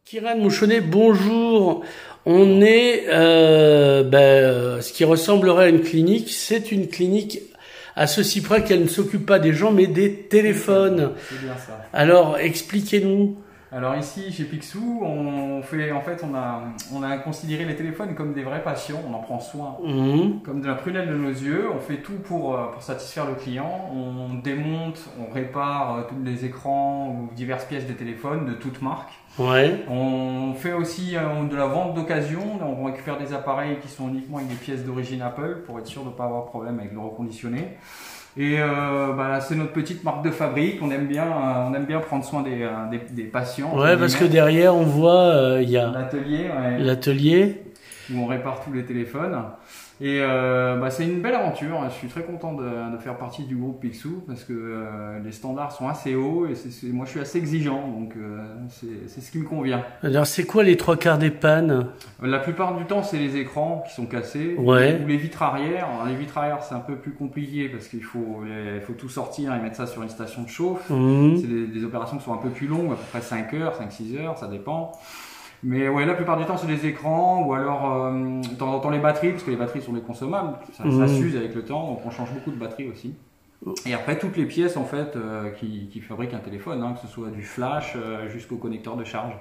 Kiran Mouchonnet, bonjour. On est ce qui ressemblerait à une clinique. C'est une clinique à ceci près qu'elle ne s'occupe pas des gens, mais des téléphones. C'est bien ça. Alors, expliquez-nous. Alors ici, chez Picsou, on a considéré les téléphones comme des vrais patients. On en prend soin, comme de la prunelle de nos yeux. On fait tout pour satisfaire le client. On démonte, on répare tous les écrans ou diverses pièces des téléphones de toutes marques. Ouais. On fait aussi de la vente d'occasion. On récupère des appareils qui sont uniquement avec des pièces d'origine Apple pour être sûr de ne pas avoir de problème avec le reconditionné. Et c'est notre petite marque de fabrique. On aime bien prendre soin des patients. Ouais, parce que derrière on voit il y a l'atelier où on répare tous les téléphones. Et c'est une belle aventure. Je suis très content de faire partie du groupe Picsou parce que les standards sont assez hauts et moi je suis assez exigeant, donc c'est ce qui me convient. Alors c'est quoi les trois quarts des pannes? La plupart du temps c'est les écrans qui sont cassés, ouais, ou les vitres arrière. Alors, les vitres arrière c'est un peu plus compliqué parce qu'il faut tout sortir et mettre ça sur une station de chauffe. C'est des opérations qui sont un peu plus longues, à peu près 5 heures, 5-6 heures, ça dépend. Mais ouais, la plupart du temps c'est les écrans ou alors de temps en temps les batteries, parce que les batteries sont des consommables, ça s'use avec le temps, donc on change beaucoup de batteries aussi. Et après toutes les pièces en fait qui fabriquent un téléphone, que ce soit du flash jusqu'au connecteur de charge.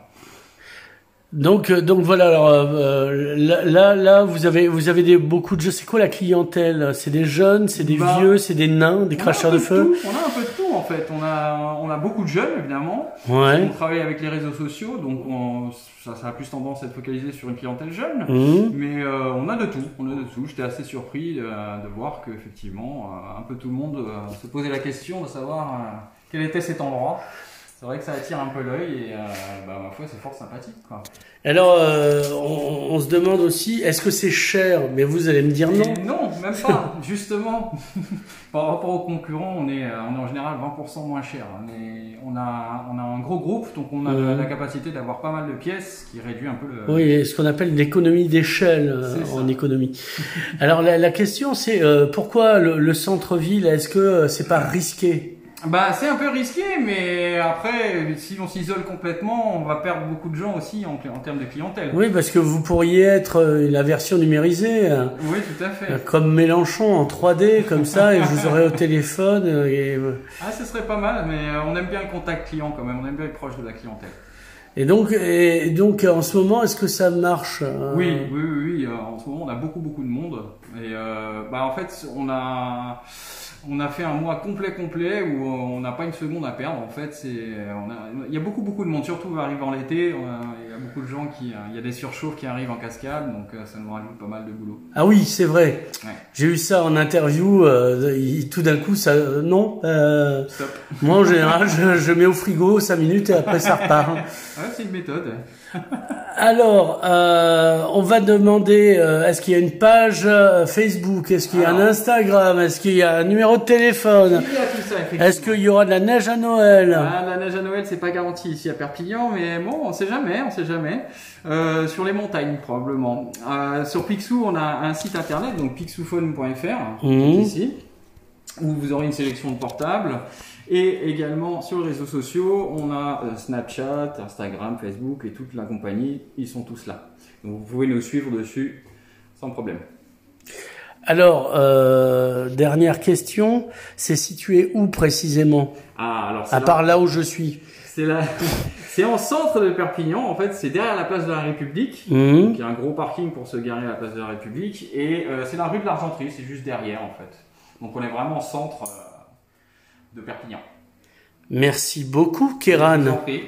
Donc voilà. Alors là vous avez beaucoup de jeux. C'est quoi la clientèle? C'est des jeunes, c'est des vieux, c'est des nains, des cracheurs de feu? On a un peu de tout en fait. On a beaucoup de jeunes évidemment. Ouais. On travaille avec les réseaux sociaux, donc ça a plus tendance à être focalisé sur une clientèle jeune. Mais on a de tout. J'étais assez surpris de voir que effectivement un peu tout le monde se posait la question de savoir quel était cet endroit. C'est vrai que ça attire un peu l'œil et ma foi c'est fort sympathique quoi. Alors on se demande aussi, est-ce que c'est cher? Mais vous allez me dire non. Non, même pas. Justement, par rapport aux concurrents, on est en général 20% moins cher. On a un gros groupe, donc on a la capacité d'avoir pas mal de pièces qui réduit un peu le... Oui, ce qu'on appelle l'économie d'échelle en économie. Alors la question c'est pourquoi le centre-ville? Est-ce que c'est pas risqué? C'est un peu risqué, mais après, si on s'isole complètement, on va perdre beaucoup de gens aussi en termes de clientèle. Oui, parce que vous pourriez être la version numérisée. Oui, tout à fait. Comme Mélenchon en 3D, comme ça, et vous aurez au téléphone. Ce serait pas mal, mais on aime bien le contact client quand même, on aime bien être proche de la clientèle. Et donc en ce moment, est-ce que ça marche? Oui. En ce moment, on a beaucoup de monde. Et en fait, on a fait un mois complet où on n'a pas une seconde à perdre. En fait, il y a beaucoup de monde, surtout arrivant l'été. Il y a beaucoup de gens il y a des surchauffes qui arrivent en cascade, donc ça nous rajoute pas mal de boulot. Ah oui, c'est vrai. Ouais. J'ai eu ça en interview. Tout d'un coup, ça, non. Stop. Moi, en général, je mets au frigo 5 minutes et après ça repart. Ouais, c'est une méthode. Alors, on va demander, est-ce qu'il y a une page Facebook? Est-ce qu'il y a un Instagram? Est-ce qu'il y a un numéro de téléphone? Il y a tout ça, effectivement. Est-ce qu'il y aura de la neige à Noël? La neige à Noël, c'est pas garanti ici à Perpignan, mais bon, on sait jamais. Sur les montagnes, probablement. Sur Picsou, on a un site internet, donc pixouphone.fr, ici, où vous aurez une sélection de portables. Et également sur les réseaux sociaux, on a Snapchat, Instagram, Facebook et toute la compagnie, ils sont tous là. Donc vous pouvez nous suivre dessus sans problème. Alors, dernière question, c'est situé où précisément? À part là où je suis. C'est en centre de Perpignan, en fait, c'est derrière la place de la République. Donc il y a un gros parking pour se garer à la place de la République. Et c'est la rue de l'Argenterie, c'est juste derrière en fait. Donc on est vraiment au centre de Perpignan. Merci beaucoup, Kiran. Je vous en prie.